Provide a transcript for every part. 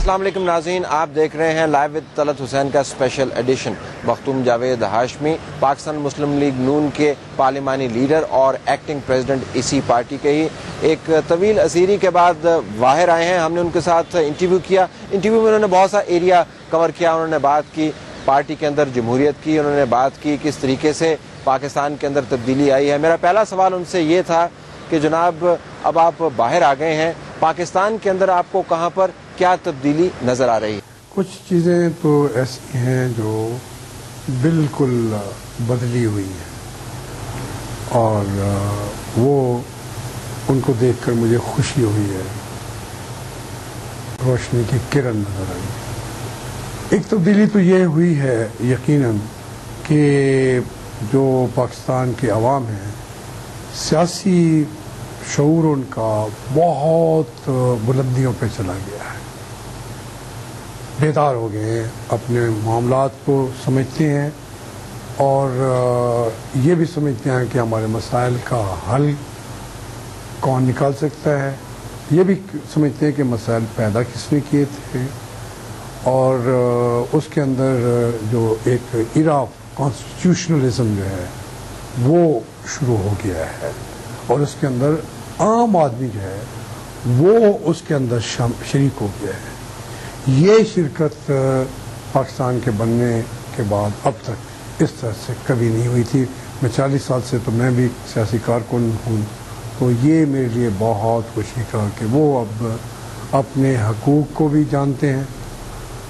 السلام علیکم ناظرین، آپ دیکھ رہے ہیں لائیو ود طلعت حسین کا اسپیشل ایڈیشن۔ مختوم جاوید ہاشمی پاکستان مسلم لیگ نون کے پارلیمانی لیڈر اور ایکٹنگ پریزیڈنٹ اسی پارٹی کے ہی ایک طویل اسیری کے بعد باہر آئے ہیں۔ ہم نے ان کے ساتھ انٹرویو کیا۔ انٹرویو میں انہوں نے بہت سا ایریا کور کیا۔ انہوں نے بات کی پارٹی کے اندر جمہوریت کی، انہوں نے بات کی کس طریقے سے پاکستان کے اندر تبدیلی آئی ہے۔ میرا پہلا سوال ان سے یہ تھا کہ جناب اب آپ باہر آ گئے ہیں، پاکستان کے اندر آپ کو کہاں پر کیا تبدیلی نظر آ رہی ہے؟ کچھ چیزیں تو ایسی ہیں جو بالکل بدلی ہوئی ہیں اور وہ ان کو دیکھ کر مجھے خوشی ہوئی ہے، روشنی کی کرن نظر آئی۔ ایک تبدیلی تو یہ ہوئی ہے یقیناً کہ جو پاکستان کے عوام ہیں، سیاسی شعور ان کا بہت بلندیوں پہ چلا گیا ہے، بیدار ہو گئے ہیں، اپنے معاملات کو سمجھتے ہیں اور یہ بھی سمجھتے ہیں کہ ہمارے مسائل کا حل کون نکال سکتا ہے، یہ بھی سمجھتے ہیں کہ مسائل پیدا کس نے کیے تھے، اور اس کے اندر جو ایک ایرا آف کانسٹیٹیوشنلزم جو ہے وہ شروع ہو گیا ہے، اور اس کے اندر عام آدمی جو ہے وہ اس کے اندر شریک ہو گیا ہے۔ یہ شرکت پاکستان کے بننے کے بعد اب تک اس طرح سے کبھی نہیں ہوئی تھی۔ میں 40 سال سے تو میں بھی سیاسی کارکن ہوں، تو یہ میرے لیے بہت خوشی کا کہ وہ اب اپنے حقوق کو بھی جانتے ہیں،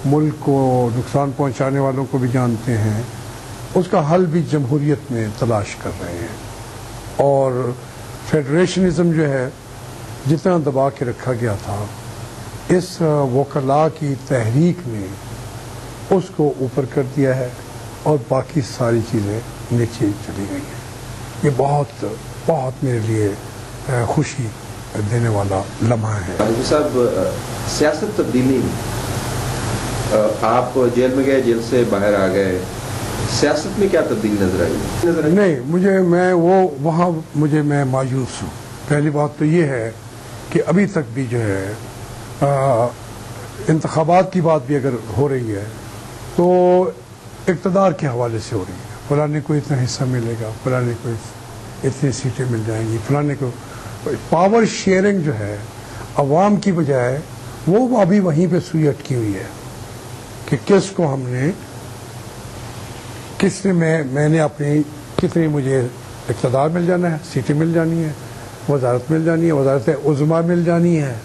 ملک کو نقصان پہنچانے والوں کو بھی جانتے ہیں، اس کا حل بھی جمہوریت میں تلاش کر رہے ہیں، اور فیڈریشنزم جو ہے جتنا دبا کے رکھا گیا تھا، اس وکلاء کی تحریک نے اس کو اوپر کر دیا ہے اور باقی ساری چیزیں نیچے چلی گئی ہیں۔ یہ بہت بہت میرے لیے خوشی دینے والا لمحہ ہے۔ حاجی صاحب، سیاست تبدیلی، آپ جیل میں گئے، جیل سے باہر آ گئے، سیاست میں کیا تبدیلی نظر آئی؟ نہیں، میں مایوس ہوں۔ پہلی بات تو یہ ہے کہ ابھی تک بھی جو ہے انتخابات کی بات بھی اگر ہو رہی ہے تو اقتدار کے حوالے سے ہو رہی ہے، فلانے کو اتنا حصہ ملے گا، فلانے کو اتنی سیٹیں مل جائیں گی، فلانے کو پاور شیئرنگ جو ہے عوام کی بجائے وہ ابھی وہیں پہ سوئی اٹکی ہوئی ہے کہ کس کو ہم نے میں نے اپنی کتنی مجھے اقتدار مل جانا ہے، سیٹیں مل جانی ہے، وزارت مل جانی ہے، وزارت عظمیٰ مل جانی ہے۔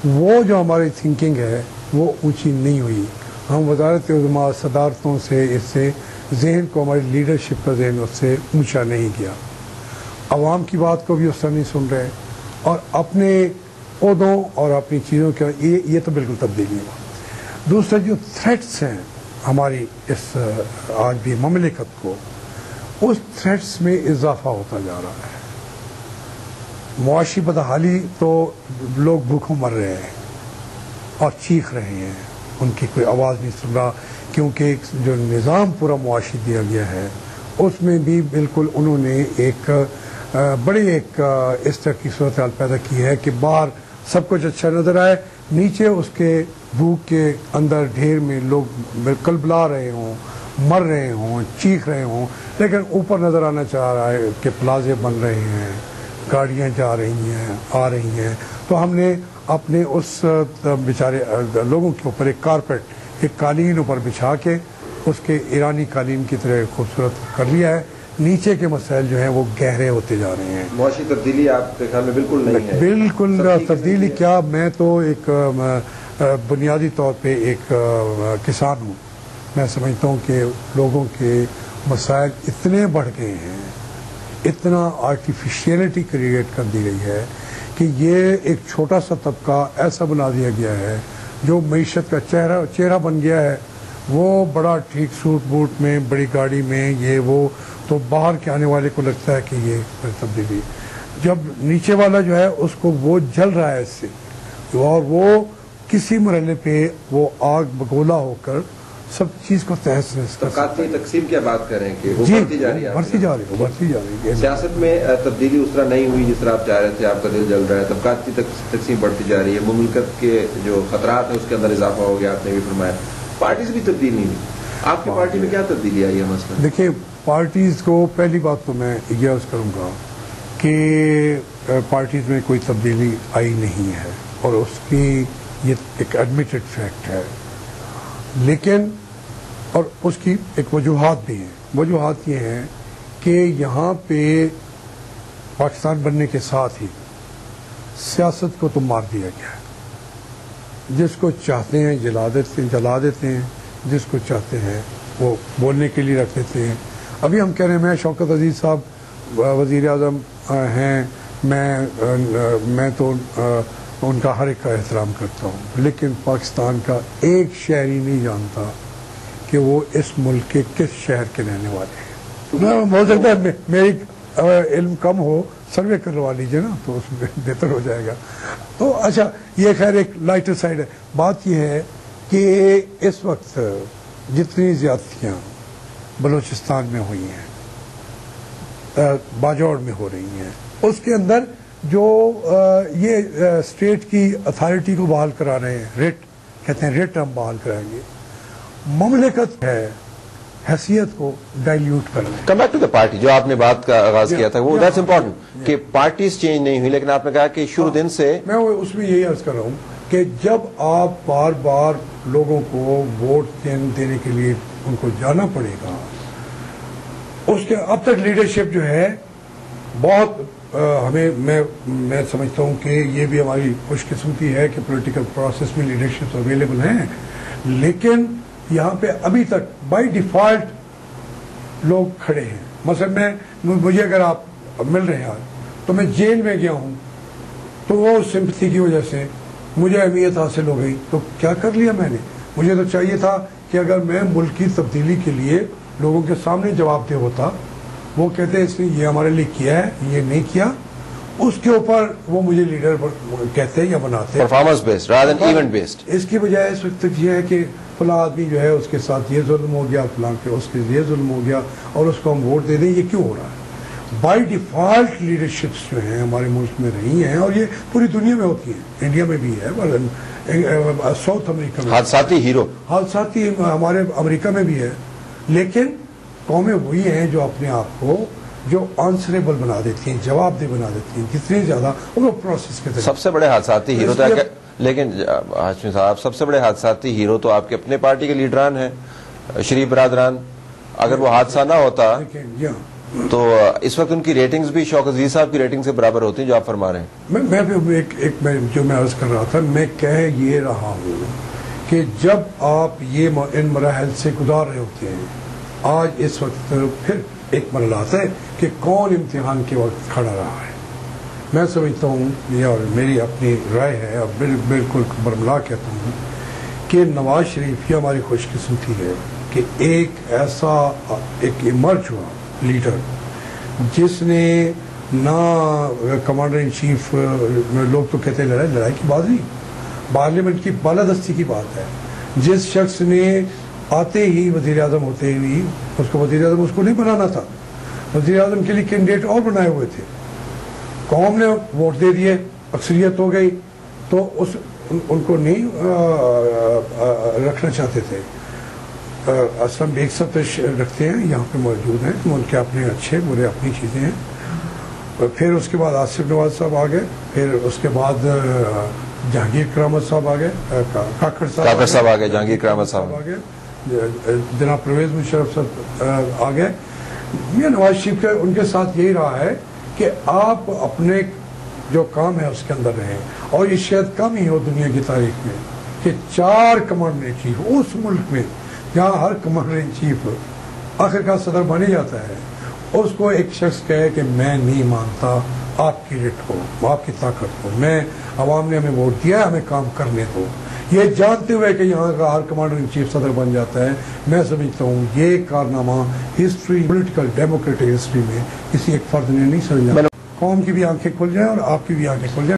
وہ جو ہماری تھنکنگ ہے وہ اونچی نہیں ہوئی۔ ہم وزارت عظمیٰ صدارتوں سے اس سے ذہن کو، ہماری لیڈرشپ کا ذہن اس سے اونچا نہیں گیا، عوام کی بات کو بھی اس طرح نہیں سن رہے، اور اپنے عہدوں اور اپنی چیزوں کے یہ تو بالکل تبدیلی ہوا۔ دوسرا جو تھریٹس ہیں ہماری اس آج بھی مملکت کو، اس تھریٹس میں اضافہ ہوتا جا رہا ہے۔ معاشی بدحالی تو لوگ بھوکوں مر رہے ہیں اور چیخ رہے ہیں، ان کی کوئی آواز نہیں سن رہا، کیونکہ جو نظام پورا معاشی دیا گیا ہے اس میں بھی بالکل انہوں نے ایک اس طرح کی صورتحال پیدا کی ہے کہ باہر سب کچھ اچھا نظر آئے، نیچے اس کے بھوک کے اندر ڈھیر میں لوگ بالکل بلا رہے ہوں، مر رہے ہوں، چیخ رہے ہوں، لیکن اوپر نظر آنا چاہ رہا ہے کہ پلازے بن رہے ہیں، گاڑیاں جا رہی ہیں، آ رہی ہیں۔ تو ہم نے اپنے اس بیچارے لوگوں کے اوپر ایک کارپیٹ، ایک قالین اوپر بچھا کے اس کے ایرانی قالین کی طرح خوبصورت کر لیا ہے۔ نیچے کے مسائل جو ہیں وہ گہرے ہوتے جا رہے ہیں۔ معاشی تبدیلی آپ کے خیال میں بالکل نہیں ہے؟ بالکل تبدیلی کیا، میں تو ایک بنیادی طور پہ ایک کسان ہوں، میں سمجھتا ہوں کہ لوگوں کے مسائل اتنے بڑھ گئے ہیں، اتنا آرٹیفیشیلٹی کریٹ کر دی گئی ہے کہ یہ ایک چھوٹا سا طبقہ ایسا بنا دیا گیا ہے جو معیشت کا چہرہ بن گیا ہے۔ وہ بڑا ٹھیک سوٹ بوٹ میں، بڑی گاڑی میں، یہ وہ، تو باہر کے آنے والے کو لگتا ہے کہ یہ تبدیلی، جب نیچے والا جو ہے اس کو وہ جل رہا ہے اس سے، اور وہ کسی مرحلے پہ وہ آگ بگولا ہو کر سب چیز کو تحس نحس کر طبقاتی تقسیم کی بات کریں کہ وہ جی بڑھتی جا رہی ہے، بڑھتی جا رہی ہے. سیاست میں تبدیلی اس طرح نہیں ہوئی جس طرح آپ چاہ رہے تھے، آپ کا دل جل رہا ہے، طبقاتی تقسیم بڑھتی جا رہی ہے، مملکت کے جو خطرات ہیں اس کے اندر اضافہ ہو گیا، آپ نے بھی فرمایا. پارٹیز بھی تبدیل نہیں ہوئی، آپ کی پارٹی میں کیا تبدیلی آئی ہے مثلا؟ دیکھیں پارٹیز کو پہلی بات تو میں یہ عرض کروں گا کہ پارٹیز میں کوئی تبدیلی آئی نہیں ہے، اور اس کی یہ ایک ایڈمیٹڈ فیکٹ ہے، لیکن اور اس کی ایک وجوہات بھی ہیں. وجوہات یہ ہیں کہ یہاں پہ پاکستان بننے کے ساتھ ہی سیاست کو تو مار دیا گیا ہے. جس کو چاہتے ہیں جلا دیتے ہیں، جس کو چاہتے ہیں وہ بولنے کے لیے رکھ دیتے ہیں. ابھی ہم کہہ رہے ہیں، میں شوکت عزیز صاحب وزیر اعظم ہیں، میں تو ان کا ہر ایک کا احترام کرتا ہوں، لیکن پاکستان کا ایک شہری نہیں جانتا کہ وہ اس ملک کے کس شہر کے رہنے والے ہیں. میں بول سکتا ہے میری علم کم ہو، سروے کروا لیجیے نا تو اس میں بہتر ہو جائے گا. تو اچھا یہ خیر ایک لائٹر سائڈ ہے. بات یہ ہے کہ اس وقت جتنی زیادتیاں بلوچستان میں ہوئی ہیں، باجوڑ میں ہو رہی ہیں، اس کے اندر جو یہ اسٹیٹ کی اتھارٹی کو بحال کرا رہے ہیں، ریٹ کہتے ہیں، ریٹ ہم بحال کرائیں گے، مملکت ہے حیثیت کو ڈائلیوٹ کرنا. Come back to the party, جو آپ نے بات کا آغاز کیا تھا، وہ دیٹس امپورٹنٹ کہ پارٹیز چینج نہیں ہوئی، لیکن آپ نے کہا کہ شروع دن سے میں اس میں یہی عرض کر رہا ہوں کہ جب آپ بار بار لوگوں کو ووٹ دینے کے لیے ان کو جانا پڑے گا، اس کے اب تک لیڈرشپ جو ہے بہت ہمیں میں سمجھتا ہوں کہ یہ بھی ہماری خوش قسمتی ہے کہ پولیٹیکل پروسیس میں لیڈرشپ اویلیبل ہیں، لیکن یہاں پہ ابھی تک بائی ڈیفالٹ لوگ کھڑے ہیں. مثلا مجھے اگر آپ مل رہے ہیں آج تو میں جیل میں گیا ہوں تو وہ سمپتھی کی وجہ سے مجھے اہمیت حاصل ہو گئی، تو کیا کر لیا میں نے؟ مجھے تو چاہیے تھا کہ اگر میں ملک کی تبدیلی کے لیے لوگوں کے سامنے جواب دہ ہوتا، وہ کہتے ہیں اس نے یہ ہمارے لیے کیا ہے، یہ نہیں کیا، اس کے اوپر وہ مجھے لیڈر کہتے یا بناتے. Performance based rather than event based. اس کی بجائے اس وقت تک یہ ہے کہ فلاں آدمی جو ہے اس کے ساتھ یہ ظلم ہو گیا، فلاں کے اس کے یہ ظلم ہو گیا، اور اس کو ہم ووٹ دے دیں. یہ کیوں ہو رہا ہے؟ بائی ڈیفالٹ لیڈرشپس جو ہیں ہمارے ملک میں رہی ہیں، اور یہ پوری دنیا میں ہوتی ہیں، انڈیا میں بھی ہے، ساؤتھ امریکہ میں حادثاتی ہیرو، حادثاتی ہمارے امریکہ میں بھی ہے. لیکن قومیں وہی ہیں جو اپنے آپ کو جو آنسریبل بنا دیتی ہیں، جواب دہ بنا دیتی ہیں جتنے زیادہ وہ پروسیس کے سب سے بڑے حادثاتی ہیرو تو. لیکن ہاشمی صاحب، سب سے بڑے حادثاتی ہیرو تو آپ کے اپنے پارٹی کے لیڈران ہیں، شریف برادران. اگر وہ حادثہ نہ ہوتا تو اس وقت ان کی ریٹنگز بھی شوکت عزیز صاحب کی ریٹنگ سے برابر ہوتی ہیں جو آپ فرما رہے ہیں. میں جو میں عرض کر رہا تھا، میں کہہ یہ رہا ہوں کہ جب آپ یہ ان مراحل سے گزار رہے ہوتے ہیں، آج اس وقت پھر ایک مرحلہ آتا ہے کہ کون امتحان کے وقت کھڑا رہا ہے. میں سمجھتا ہوں، یہ اور میری اپنی رائے ہے، اور بالکل برملا کہتا ہوں کہ نواز شریف یہ ہماری خوش قسمتی ہے کہ ایک ایسا ایک ایمرج ہوا لیڈر جس نے نہ کمانڈر ان چیف، لوگ تو کہتے ہیں لڑائی کی بات نہیں، پارلیمنٹ کی بالادستی کی بات ہے، جس شخص نے آتے ہی وزیر اعظم ہوتے ہوئی اس کو وزیر اعظم اس کو نہیں بنانا تھا، وزیر اعظم کے لیے کینڈیڈیٹ اور بنائے ہوئے تھے، قوم نے ووٹ دے دیے، اکثریت ہو گئی، تو ان کو نہیں رکھنا چاہتے تھے. اسلم بیگ صاحب رکھتے ہیں، یہاں پہ موجود ہیں، ان کے اپنے اچھے برے اپنی چیزیں ہیں. پھر اس کے بعد آصف نواز صاحب آ گئے، پھر اس کے بعد جہانگیر کرامت صاحب آ گئے، کاکڑ صاحب آ گئے، جہانگیر کرامت صاحب آ گئے، جناب پرویز مشرف صاحب آ گئے. یہ نواز شریف کا ان کے ساتھ یہی رہا ہے کہ آپ اپنے جو کام ہے اس کے اندر رہیں، اور یہ شاید کم ہی ہو دنیا کی تاریخ میں کہ 4 کمانڈر ان چیف اس ملک میں جہاں ہر کمانڈر ان چیف آخرکار صدر بنے جاتا ہے، اس کو ایک شخص کہے کہ میں نہیں مانتا آپ کی ریٹ کو، آپ کی طاقت کو، میں عوام نے ہمیں ووٹ دیا ہے، ہمیں کام کرنے دو. یہ جانتے ہوئے کہ یہاں کا ہر کمانڈر ان چیف صدر بن جاتا ہے، میں سمجھتا ہوں یہ کارنامہ ہسٹری، پولیٹیکل ڈیموکریٹک ہسٹری میں کسی ایک فرد نے نہیں سمجھا. قوم کی بھی آنکھیں کھل جائیں اور آپ کی بھی آنکھیں کھل جائیں.